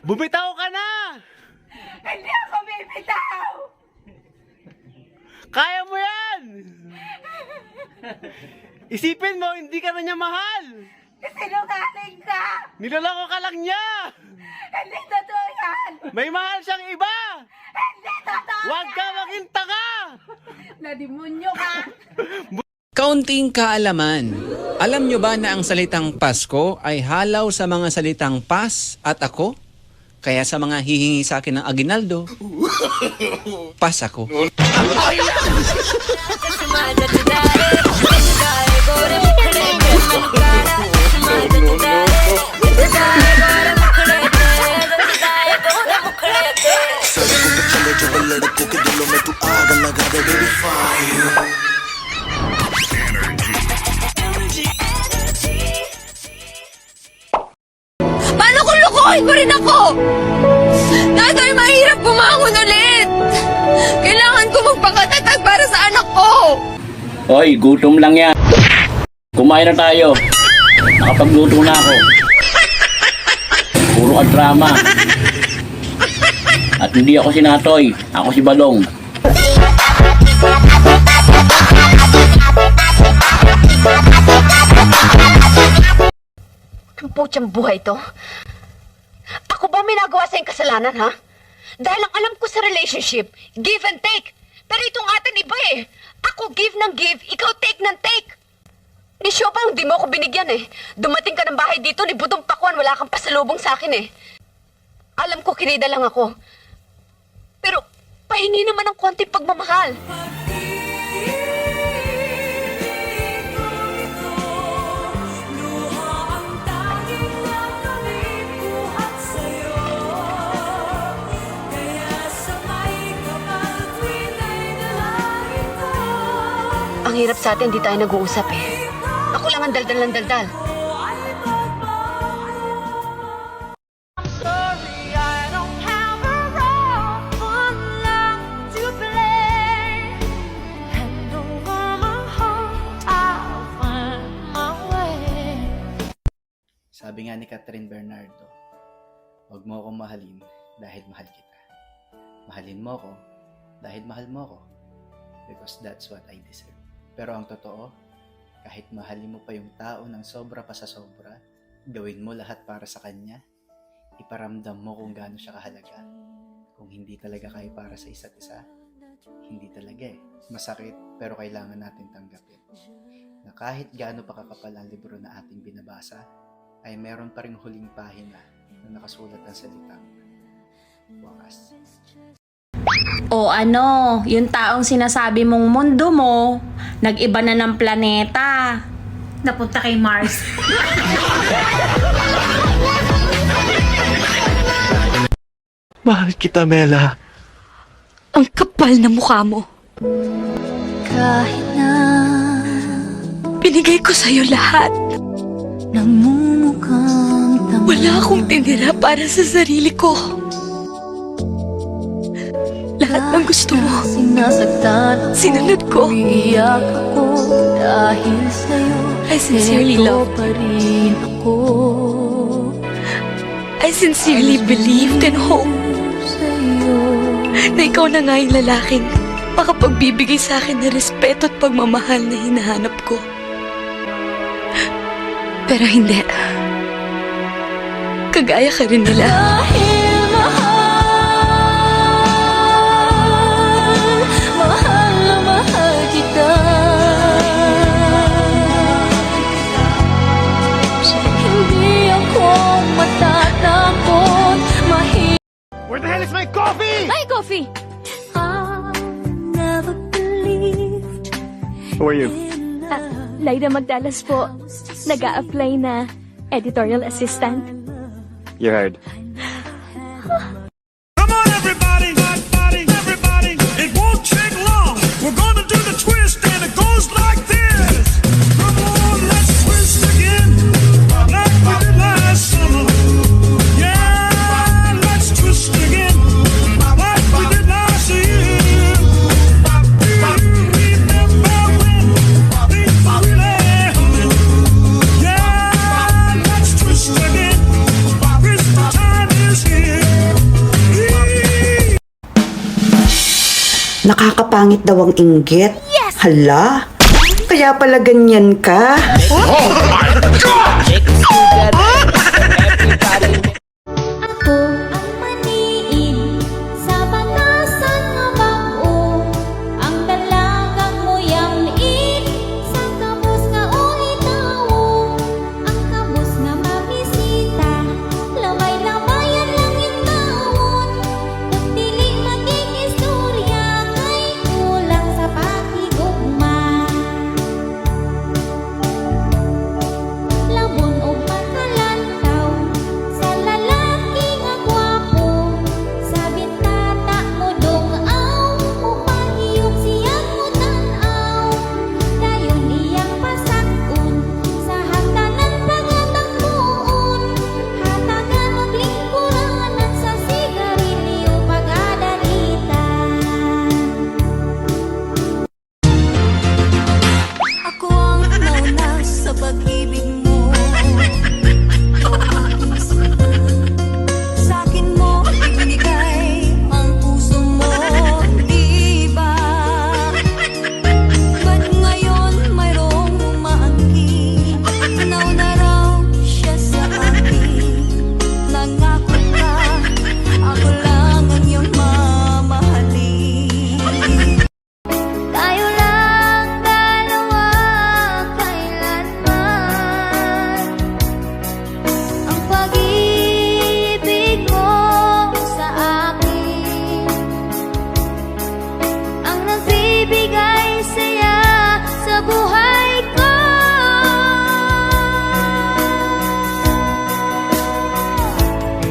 Bumitaw ka na! Hindi ako bibitaw! Kaya mo yan! Isipin mo, hindi ka na niya mahal! Sinungaling ka! Niloloko ka lang niya! Hindi totoo yan! May mahal siyang iba! Hindi totoo Huwag ka maging tanga! Nadimonyo ka! Kaunting kaalaman. Alam nyo ba na ang salitang Pasko ay halaw sa mga salitang pas at ako? Kaya sa mga hihingi sa akin ng aginaldo, pas ako. Paano kung lukuhin mo rin ako? Tatay, mahirap bumangon ulit! Kailangan ko magpakatatag para sa anak ko! Hoy, gutom lang yan. Kumain na tayo. Nakapagluto na ako. Puro ka drama. At hindi ako si Natoy. Ako si Balong. Ang putyang buhay to? Ako ba may nagawa sa'yong kasalanan, ha? Dahil ang alam ko sa relationship, give and take. Pero itong atin iba eh. Ako give ng give, ikaw take ng take. Ni Siopang, di mo ako binigyan eh. Dumating ka ng bahay dito, ni Budong Pakuan, wala kang pasalubong sa akin eh. Alam ko, kinida lang ako. Pero, pahingi naman ng konting pagmamahal. Ang hirap sa atin, di tayo nag-uusap eh. Ako lang ang daldal ng daldal. Sabi nga ni Catherine Bernardo, huwag mo akong mahalin dahil mahal kita. Mahalin mo ako dahil mahal mo ako. Because that's what I deserve. Pero ang totoo, kahit mahalin mo pa yung tao ng sobra pa sa sobra, gawin mo lahat para sa kanya, iparamdam mo kung gaano siya kahalaga. Kung hindi talaga kayo para sa isa't isa, hindi talaga eh. Masakit pero kailangan natin tanggapin. Na kahit gaano pa kakapal ang libro na ating binabasa, ay meron pa ring huling pahina na nakasulat ang salitang wakas. O ano, yung taong sinasabi mong mundo mo, nag-iba na ng planeta. Napunta kay Mars. Mahal kita, Mela. Ang kapal na mukha mo. Kahit na Binigay ko sa'yo lahat. namumukhang tama, Wala akong tinira para sa sarili ko. Lahat ng gusto mo, sinasaktan sinunod ko. umiiyak ako dahil sa'yo. I sincerely Ito loved pa you. rin ako I sincerely believed and hoped sa'yo. na ikaw na nga yung lalaking makapagbibigay sa akin ng respeto at pagmamahal na hinahanap ko. Pero hindi. Kagaya ka rin nila. Dahil mahal na mahal kita. Hindi ako matatakot. Where the hell is my coffee? Ay, coffee! I never believed Who are you? Lyra Magdalas po, nag-a-apply na editorial assistant. You heard. Come on, everybody, everybody, it won't take long. We're gonna do the twist, and it goes like this. Come on, let's twist again, like we did last summer. Yeah, let's twist again, like we did last year. Remember when things really happened? Yeah, let's twist again. Christmas time is here. Nakakapangit daw ang inggit. Hala, kaya pala ganyan ka. Ako ang maniin sa banasan nga bag-o. Ang dalagang mo'y liit sa kabus nga o itawo. Ang kabus nga mabisita, lamay-lamayan lang itawon. Kung dili maging istorya, kay kulang sa pakigugma. Labon o pagkalantaw sa lalaki nga gwapo. Sa bintana mo dong-aw, upahiyok siyang mo tan-aw. Dayon iyang pasakun sa hagdanan pagatakbuon. Hatagan og lingkuranan sa sigarilyo pagadalitan. Ako ang nauna sa pag-ibig mo. Sa akin mo ibinigay ang puso mo, di ba? Ba't ngayon mayroong umaangkin? Nauna raw siya sa akin. Nangako ka, ako lang ang iyong mamahalin. Tayo lang dalawa kailanman. Ang pag-ibig mo sa akin ang nagbibigay saya sa buhay ko.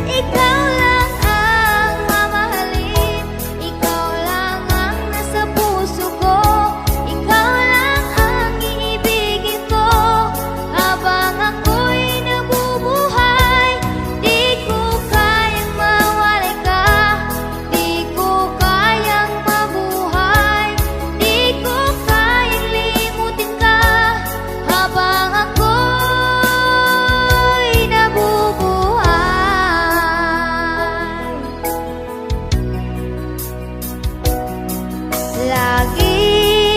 Ikaw lang ang mamahalin, ikaw lang ang nasa puso ko, ikaw lang ang iibigin ko habang ako'y nabubuhay. Di ko kayang mawalay ka, di ko kayang mabuhay, di ko kayang limutin ka habang ako'y nabubuhay. Lagi.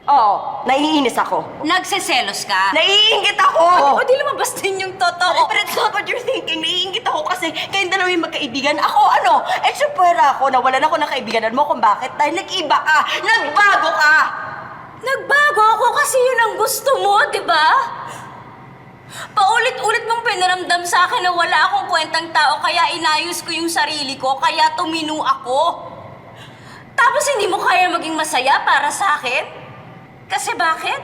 Oo, naiinis ako. Nagseselos ka? Naiingit ako! O di lumabas din yung totoo. But it's not what you're thinking. Naiingit ako kasi kayong dalawa yung magkaibigan. Ako ano? Eksupwera ako. Nawalan ako ng kaibiganan mo kung bakit. Dahil nag-iba ka. Nagbago ka! Nagbago ako kasi yun ang gusto mo, di ba? Paulit-ulit mong pinaramdam sa akin na wala akong kwentang tao kaya inayos ko yung sarili ko, kaya tumino ako. Tapos hindi mo kaya maging masaya para sa akin? Kasi bakit?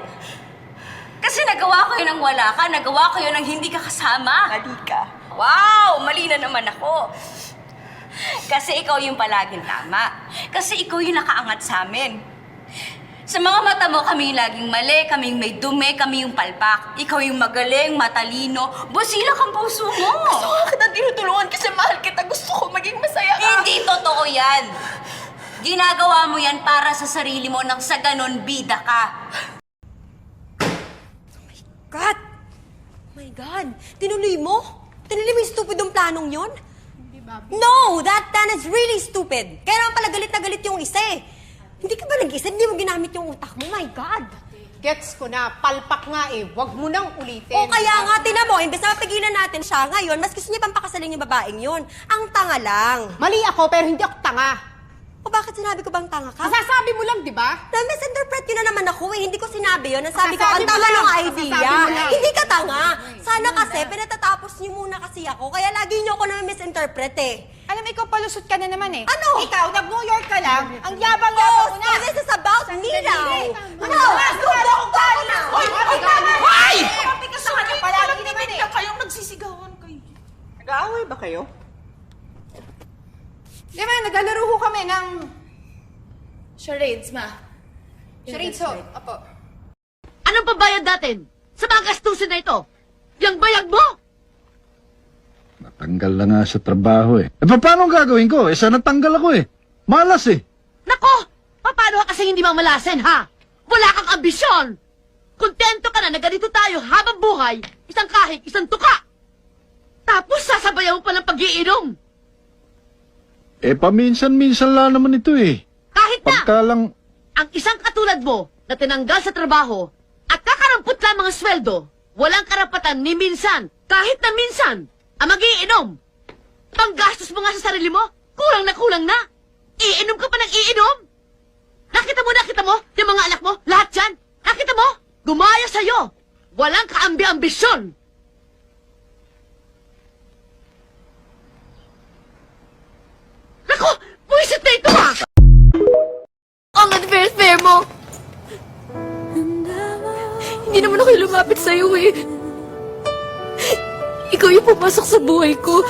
Kasi nagawa ko yun ng wala ka, nagawa ko yun ng hindi ka kasama. Mali ka. Wow! Mali na naman ako. Kasi ikaw yung palaging tama. Kasi ikaw yung nakaangat sa amin. Sa mga mata mo, kami yung laging mali, kami yung may dumi, kami yung palpak. Ikaw yung magaling, matalino, busilak ang puso mo. Gusto ko kitang tinutulungan kasi mahal kita. Gusto ko maging masaya ka. Hindi totoo yan. Ginagawa mo yan para sa sarili mo nang sa ganon bida ka. God! Oh my God! Tinuloy mo? Tinuloy mo yung stupidong planong yon? No! That plan is really stupid! Kaya naman pala galit na galit yung isa eh. Hindi ka ba nag-isa? Hindi mo ginamit yung utak mo? My God! Gets ko na, palpak nga eh. Wag mo nang ulitin. O kaya nga, tinan mo, imbes na mapigilan natin siya ngayon, mas gusto niya pang pakasalan yung babaeng yon. Ang tanga lang. Mali ako, pero hindi ako tanga. O bakit sinabi ko bang tanga ka? Masasabi mo lang, di ba? Na-misinterpret yun na naman ako eh. Hindi ko sinabi yun. Nasabi ko, Masasabi ang mo tanga lang. ng idea. Masasabi mo lang. Hindi ka tanga. Sana kasi, pinatatapos niyo muna kasi ako. Kaya lagi niyo ako na-misinterpret eh. Alam, ikaw palusot ka na naman eh. Ano? Ikaw, nag-New York ka lang. Ang yabang-yabang mo na. So this is about me now. No! Sundo ko ka na! Hoy! Hoy! Sabi ka sa kanya, palagi naman eh. Kayong nagsisigawan kayo. Nag-aaway ba kayo? Di ba, naglalaro ho kami ng... Charades, ma. Charades ho. Opo. Anong pabayad natin sa mga gastusin na ito? Yang bayag mo? Natanggal na nga sa trabaho eh. Paano gagawin ko? Sana natanggal ako eh. Malas eh. Nako! Paano ka kasi hindi mamalasin, ha? Wala kang ambisyon! Kontento ka na ganito tayo habang buhay, isang kahig, isang tuka! Tapos sasabayan mo pa ng pag-iinom! Paminsan-minsan lang naman ito eh. Kahit Pagka lang... Ang isang katulad mo na tinanggal sa trabaho at kakarampot lamang ang sweldo, walang karapatan ni minsan, kahit na minsan, ang mag-iinom. Panggastos mo nga sa sarili mo, kulang na. Iinom ka pa ng iinom? Nakita mo, yung mga anak mo, lahat yan. Nakita mo, gumaya sa'yo. Walang kaambi-ambisyon. Naku, puwisit na ito ah! Ang unfair mo! Hindi naman ako lumapit sa'yo eh. Ikaw yung pumasok sa buhay ko.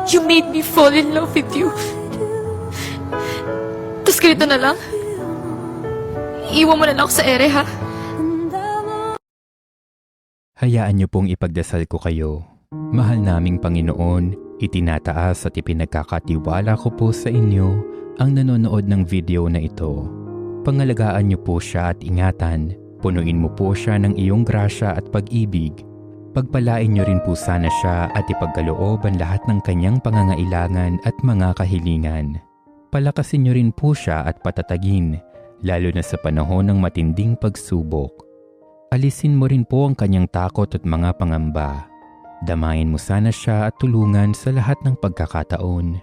You made me fall in love with you. Tapos ganito na lang. Iwan mo na lang ako sa ere, ha? Hayaan niyo pong ipagdasal ko kayo. Mahal naming Panginoon, itinataas at ipinagkakatiwala ko po sa inyo ang nanonood ng video na ito. Pangalagaan niyo po siya at ingatan. Punuin mo po siya ng iyong grasya at pag-ibig. Pagpalain niyo rin po sana siya at ipagkaloob ang lahat ng kanyang pangangailangan at mga kahilingan. Palakasin niyo rin po siya at patatagin, lalo na sa panahon ng matinding pagsubok. Alisin mo rin po ang kanyang takot at mga pangamba. Damayin mo sana siya at tulungan sa lahat ng pagkakataon.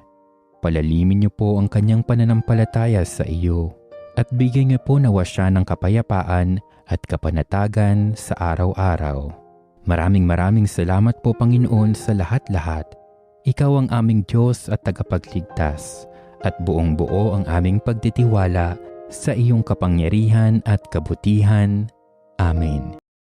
Palalimin niyo po ang kanyang pananampalataya sa iyo at bigyan niyo po nawa siya ng kapayapaan at kapanatagan sa araw-araw. Maraming salamat po Panginoon sa lahat-lahat. Ikaw ang aming Diyos at tagapagligtas at buong-buo ang aming pagtitiwala sa iyong kapangyarihan at kabutihan. Amen.